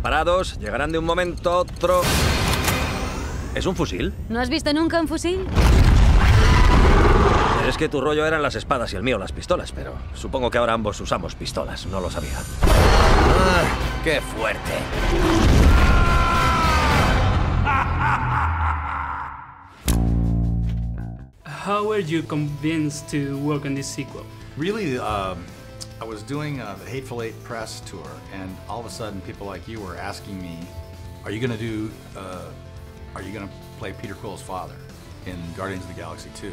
Preparados, llegarán de un momento a otro. ¿Es un fusil? ¿No has visto nunca un fusil? Es que tu rollo eran las espadas y el mío las pistolas, pero supongo que ahora ambos usamos pistolas, no lo sabía. ¡Ah, qué fuerte! How were you convinced to work on this sequel? Really, I was doing the Hateful Eight press tour, and all of a sudden people like you were asking me, are you going to play Peter Quill's father in Guardians of the Galaxy 2?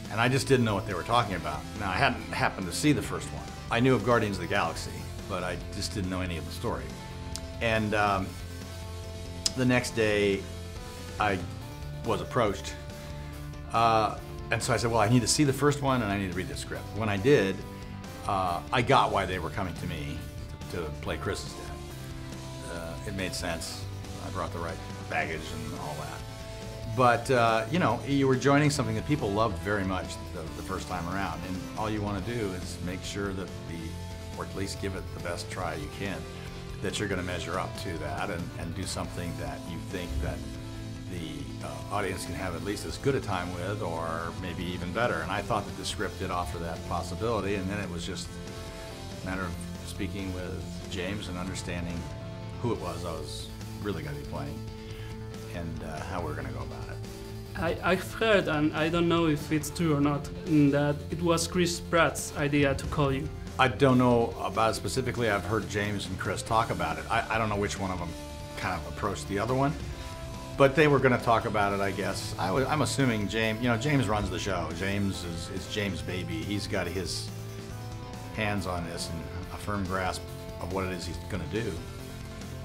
And I just didn't know what they were talking about. Now, I hadn't happened to see the first one. I knew of Guardians of the Galaxy, but I just didn't know any of the story. And the next day, I was approached. And so I said, well, I need to see the first one and I need to read the script. When I did, I got why they were coming to me to play Chris's dad. It made sense. I brought the right baggage and all that. But, you know, you were joining something that people loved very much the first time around. And all you want to do is make sure that or at least give it the best try you can, that you're going to measure up to that and do something that you think that the audience can have at least as good a time with, or maybe even better. And I thought that the script did offer that possibility, and then it was just a matter of speaking with James and understanding who it was I was really going to be playing and how we were going to go about it. I've heard, and I don't know if it's true or not, that it was Chris Pratt's idea to call you. I don't know about it specifically. I've heard James and Chris talk about it. I don't know which one of them kind of approached the other one. But they were going to talk about it, I guess. I'm assuming James, you know, James runs the show. James is James' baby. He's got his hands on this and a firm grasp of what it is he's going to do.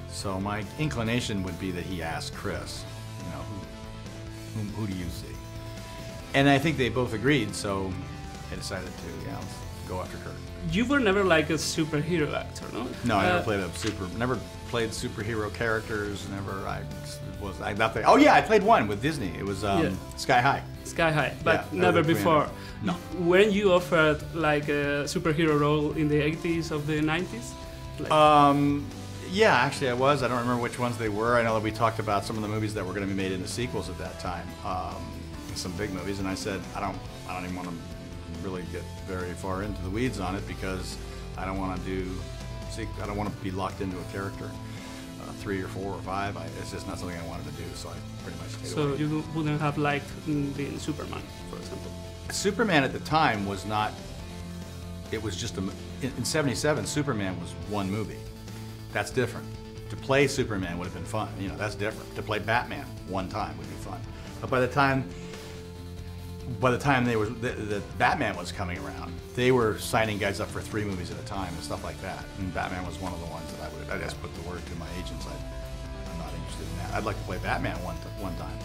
So my inclination would be that he asked Chris, you know, who do you see? And I think they both agreed, so they decided to, yeah, let's go after Kurt. You were never like a superhero actor, no? No, I never played superhero characters. Oh yeah, I played one with Disney. It was Sky High. Sky High, but yeah, never before. No. When you offered like a superhero role in the 80s or the 90s? Like... Yeah, actually I was. I don't remember which ones they were. I know that we talked about some of the movies that were going to be made into sequels at that time, some big movies, and I said I don't even want to really get very far into the weeds on it because I don't want to be locked into a character, 3 or 4 or 5. It's just not something I wanted to do, so I pretty much stayed away. So you wouldn't have liked being Superman, for example? Superman at the time was not. It was just in '77. Superman was one movie. That's different. To play Superman would have been fun. You know, that's different. To play Batman one time would be fun. But by the time the Batman was coming around, they were signing guys up for 3 movies at a time and stuff like that. And Batman was one of the ones that I just put the word to my agents. I'm not interested in that. I'd like to play Batman one time.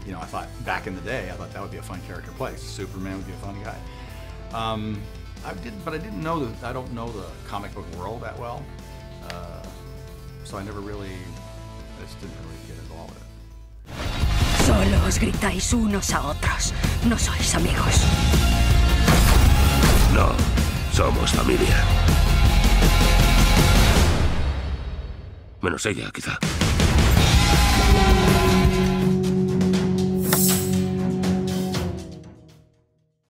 You know, I thought back in the day, I thought that would be a fun character to play. Superman would be a fun guy. But I didn't know I don't know the comic book world that well. So I just didn't really get involved with it. Solo os gritáis unos a otros. No sois amigos. No, somos familia. Menos ella, quizá.